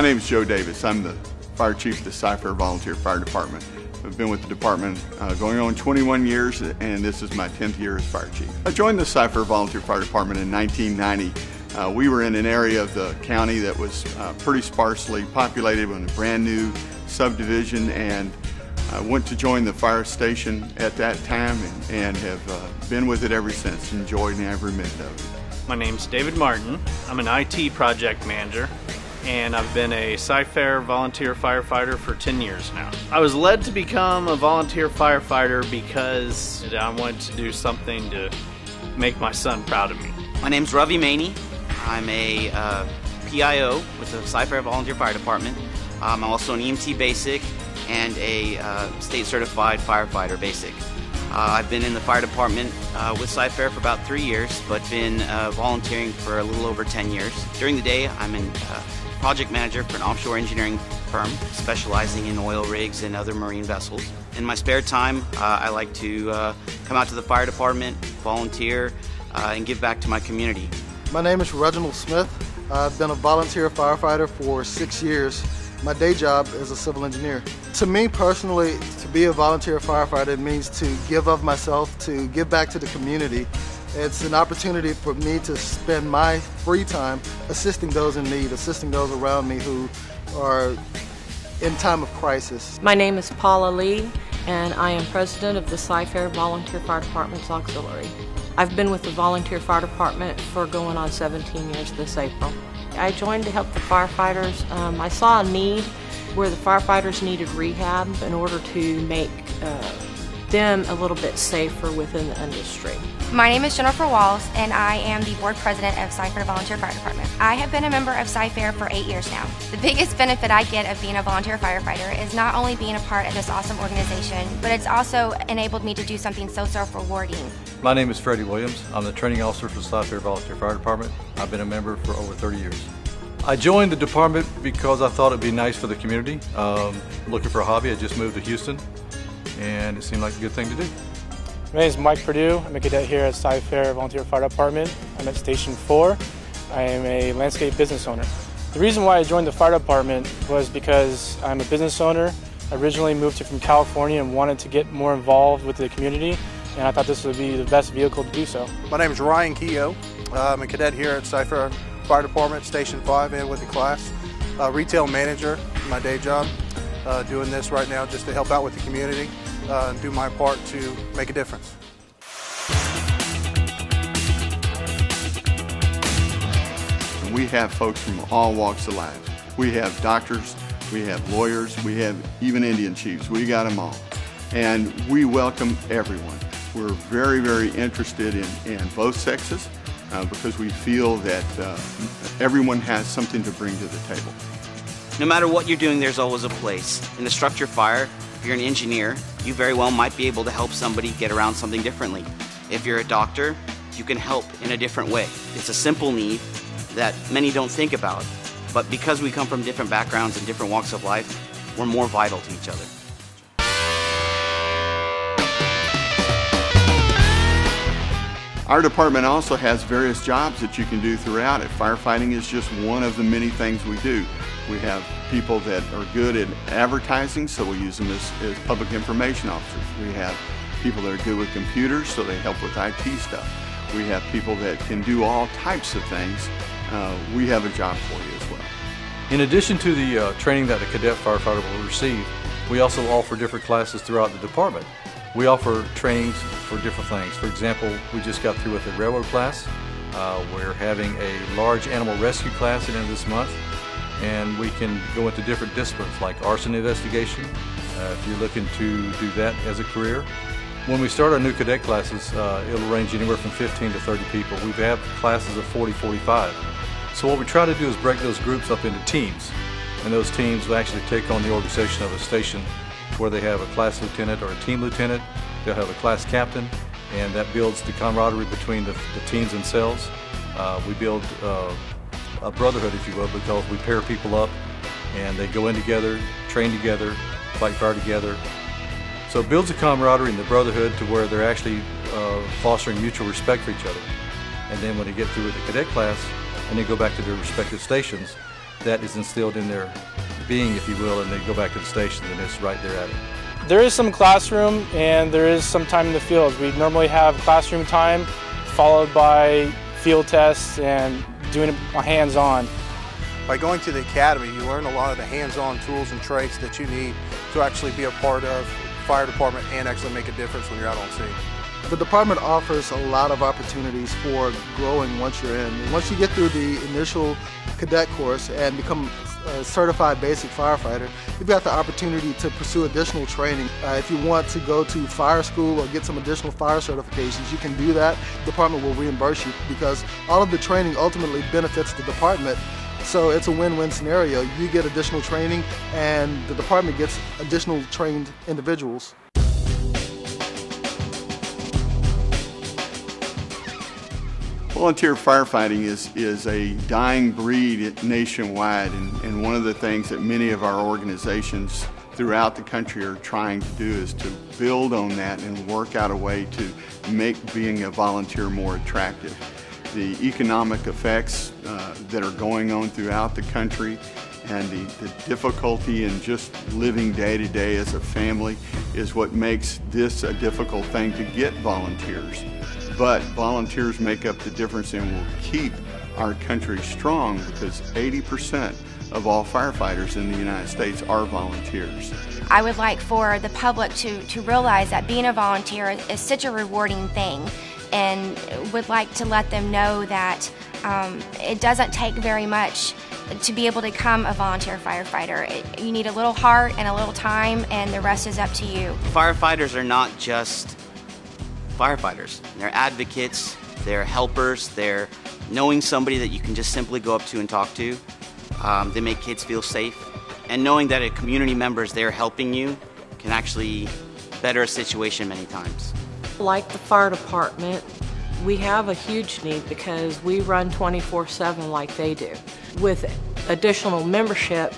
My name is Joe Davis. I'm the Fire Chief of the Firefighter Volunteer Fire Department. I've been with the department going on 21 years, and this is my 10th year as Fire Chief. I joined the Firefighter Volunteer Fire Department in 1990. We were in an area of the county that was pretty sparsely populated with a brand new subdivision, and I went to join the fire station at that time and have been with it ever since, enjoying every minute of it. My name's David Martin. I'm an IT project manager, and I've been a CFVFD volunteer firefighter for 10 years now. I was led to become a volunteer firefighter because I wanted to do something to make my son proud of me. My name's Ravi Maney. I'm a PIO with the CFVFD Volunteer Fire Department. I'm also an EMT Basic and a state certified firefighter basic. I've been in the fire department with CFVFD for about 3 years, but been volunteering for a little over 10 years. During the day, I'm a project manager for an offshore engineering firm specializing in oil rigs and other marine vessels. In my spare time, I like to come out to the fire department, volunteer, and give back to my community. My name is Reginald Smith. I've been a volunteer firefighter for 6 years. My day job is a civil engineer. To me personally, to be a volunteer firefighter means to give of myself, to give back to the community. It's an opportunity for me to spend my free time assisting those in need, assisting those around me who are in time of crisis. My name is Paula Lee, and I am president of the CFVFD Volunteer Fire Department's Auxiliary. I've been with the Volunteer Fire Department for going on 17 years this April. I joined to help the firefighters. I saw a need where the firefighters needed rehab in order to make them a little bit safer within the industry. My name is Jennifer Walls, and I am the board president of CFVFD Volunteer Fire Department. I have been a member of CFVFD for 8 years now. The biggest benefit I get of being a volunteer firefighter is not only being a part of this awesome organization, but it's also enabled me to do something so self-rewarding. My name is Freddie Williams. I'm the training officer for the CFVFD Volunteer Fire Department. I've been a member for over 30 years. I joined the department because I thought it'd be nice for the community. Looking for a hobby, I just moved to Houston, and it seemed like a good thing to do. My name is Mike Perdue. I'm a cadet here at CFVFD Volunteer Fire Department. I'm at Station 4. I am a landscape business owner. The reason why I joined the fire department was because I'm a business owner. I originally moved here from California and wanted to get more involved with the community, and I thought this would be the best vehicle to do so. My name is Ryan Keogh. I'm a cadet here at CFVFD Fire Department, Station 5, and with the class. Retail manager, my day job. Doing this right now just to help out with the community and do my part to make a difference. We have folks from all walks of life. We have doctors, we have lawyers, we have even Indian chiefs. We got them all. And we welcome everyone. We're very, very interested in both sexes because we feel that everyone has something to bring to the table. No matter what you're doing, there's always a place. In the structure fire, if you're an engineer, you very well might be able to help somebody get around something differently. If you're a doctor, you can help in a different way. It's a simple need that many don't think about, but because we come from different backgrounds and different walks of life, we're more vital to each other. Our department also has various jobs that you can do throughout it. Firefighting is just one of the many things we do. We have people that are good at advertising, so we use them as public information officers. We have people that are good with computers, so they help with IT stuff. We have people that can do all types of things. We have a job for you as well. In addition to the training that the cadet firefighter will receive, we also offer different classes throughout the department. We offer trainings for different things. For example, we just got through with a railroad class. We're having a large animal rescue class at the end of this month, and we can go into different disciplines like arson investigation, if you're looking to do that as a career. When we start our new cadet classes, it'll range anywhere from 15 to 30 people. We've had classes of 40, 45. So what we try to do is break those groups up into teams, and those teams will actually take on the organization of a station where they have a class lieutenant or a team lieutenant. They'll have a class captain, and that builds the camaraderie between the teams themselves. We build a brotherhood, if you will, because we pair people up and they go in together, train together, fight fire together. So it builds a camaraderie and the brotherhood to where they're actually fostering mutual respect for each other. And then when they get through with the cadet class and they go back to their respective stations, that is instilled in their being, if you will, and they go back to the station, and it's right there at it. There is some classroom and there is some time in the field. We normally have classroom time followed by field tests and doing it hands-on. By going to the academy, you learn a lot of the hands-on tools and traits that you need to actually be a part of the fire department and actually make a difference when you're out on scene. The department offers a lot of opportunities for growing once you're in. Once you get through the initial cadet course and become a certified basic firefighter, you've got the opportunity to pursue additional training. If you want to go to fire school or get some additional fire certifications, you can do that. The department will reimburse you because all of the training ultimately benefits the department. So it's a win-win scenario. You get additional training and the department gets additional trained individuals. Volunteer firefighting is a dying breed nationwide, and one of the things that many of our organizations throughout the country are trying to do is to build on that and work out a way to make being a volunteer more attractive. The economic effects that are going on throughout the country and the difficulty in just living day to day as a family is what makes this a difficult thing to get volunteers. But volunteers make up the difference and will keep our country strong because 80% of all firefighters in the United States are volunteers. I would like for the public to realize that being a volunteer is such a rewarding thing, and would like to let them know that it doesn't take very much to be able to become a volunteer firefighter. You need a little heart and a little time, and the rest is up to you. Firefighters are not just firefighters. They're advocates, they're helpers, they're knowing somebody that you can just simply go up to and talk to. They make kids feel safe. And knowing that a community member is there helping you can actually better a situation many times. Like the fire department, we have a huge need because we run 24/7 like they do. With additional membership,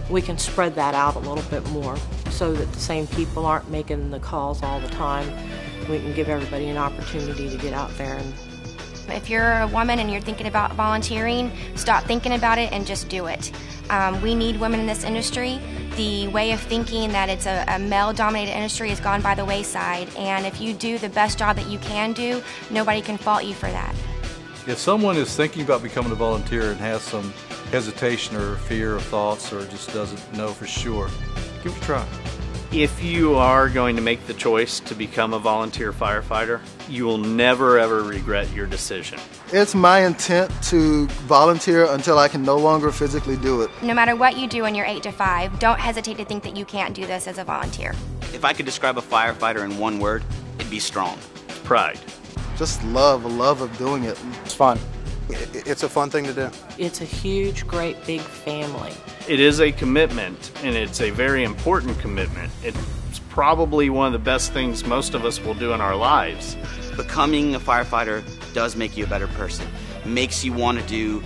we can spread that out a little bit more so that the same people aren't making the calls all the time. We can give everybody an opportunity to get out there. And if you're a woman and you're thinking about volunteering, stop thinking about it and just do it. We need women in this industry. The way of thinking that it's a male-dominated industry has gone by the wayside, and if you do the best job that you can do, nobody can fault you for that. If someone is thinking about becoming a volunteer and has some hesitation or fear of thoughts or just doesn't know for sure, give it a try. If you are going to make the choice to become a volunteer firefighter, you will never ever regret your decision. It's my intent to volunteer until I can no longer physically do it. No matter what you do in your 8 to 5, don't hesitate to think that you can't do this as a volunteer. If I could describe a firefighter in one word, it'd be strong. Pride. Just love of doing it. It's fun. It's a fun thing to do. it's a huge, great, big family. It is a commitment, and it's a very important commitment. It's probably one of the best things most of us will do in our lives. Becoming a firefighter does make you a better person. It makes you want to do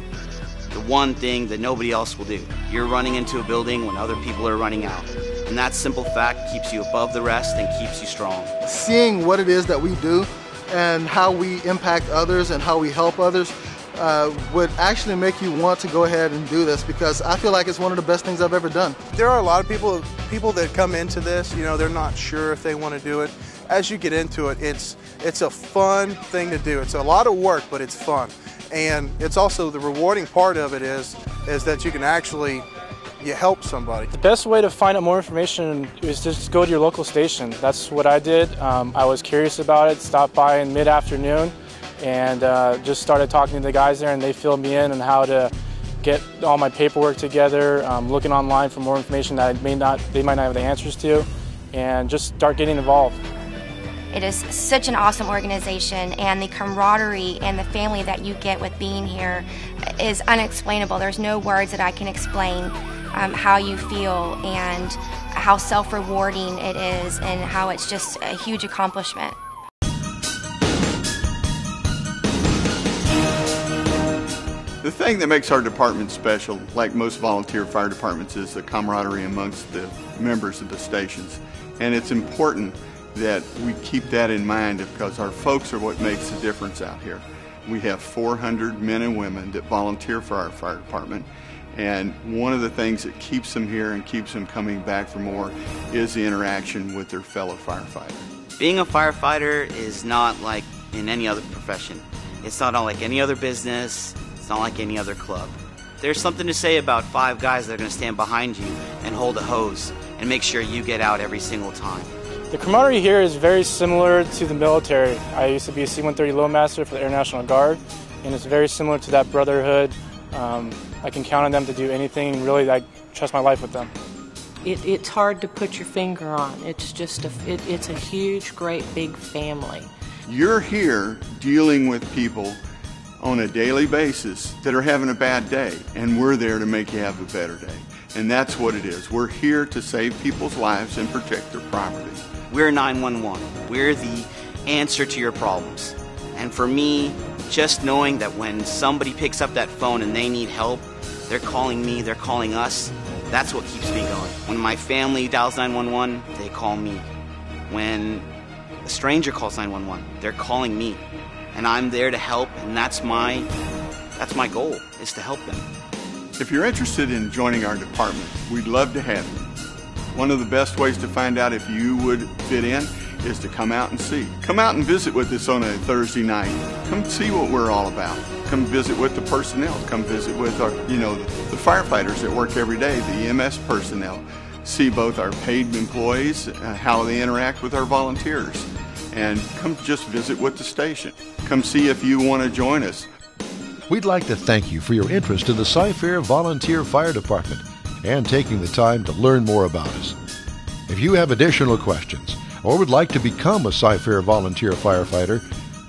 the one thing that nobody else will do. You're running into a building when other people are running out. And that simple fact keeps you above the rest and keeps you strong. Seeing what it is that we do and how we impact others and how we help others would actually make you want to go ahead and do this, because I feel like it's one of the best things I've ever done. There are a lot of people that come into this, you know, they're not sure if they want to do it. As you get into it, it's a fun thing to do. It's a lot of work, but it's fun. And it's also the rewarding part of it is that you can actually help somebody. The best way to find out more information is just go to your local station. That's what I did. I was curious about it, stopped by in mid-afternoon, and just started talking to the guys there, and they filled me in on how to get all my paperwork together, looking online for more information that they might not have the answers to, and just start getting involved. It is such an awesome organization, and the camaraderie and the family that you get with being here is unexplainable. There's no words that I can explain how you feel and how self-rewarding it is and how it's just a huge accomplishment. The thing that makes our department special, like most volunteer fire departments, is the camaraderie amongst the members of the stations. And it's important that we keep that in mind, because our folks are what makes the difference out here. We have 400 men and women that volunteer for our fire department, And one of the things that keeps them here and keeps them coming back for more is the interaction with their fellow firefighter. Being a firefighter is not like in any other profession. It's not like any other business. It's not like any other club. There's something to say about 5 guys that are going to stand behind you and hold a hose and make sure you get out every single time. The camaraderie here is very similar to the military. I used to be a C-130 Loadmaster for the Air National Guard, and it's very similar to that brotherhood. I can count on them to do anything, and really I trust my life with them. It's hard to put your finger on. It's just it's a huge, great, big family. You're here dealing with people on a daily basis that are having a bad day, and we're there to make you have a better day. And that's what it is. We're here to save people's lives and protect their property. We're 911. We're the answer to your problems. And for me, just knowing that when somebody picks up that phone and they need help, they're calling me, they're calling us, that's what keeps me going. When my family dials 911, they call me. When a stranger calls 911, they're calling me. And I'm there to help, and that's my goal, is to help them. If you're interested in joining our department, we'd love to have you. One of the best ways to find out if you would fit in is to come out and see. Come out and visit with us on a Thursday night. Come see what we're all about. Come visit with the personnel. Come visit with our, the firefighters that work every day, the EMS personnel. See both our paid employees, how they interact with our volunteers. And come just visit with the station. Come see if you want to join us. We'd like to thank you for your interest in the Cy-Fair Volunteer Fire Department and taking the time to learn more about us. If you have additional questions or would like to become a Cy-Fair Volunteer Firefighter,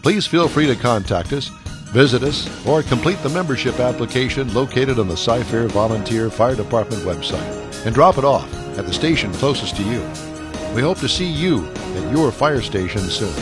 please feel free to contact us, visit us, or complete the membership application located on the Cy-Fair Volunteer Fire Department website and drop it off at the station closest to you. We hope to see you at your fire station soon.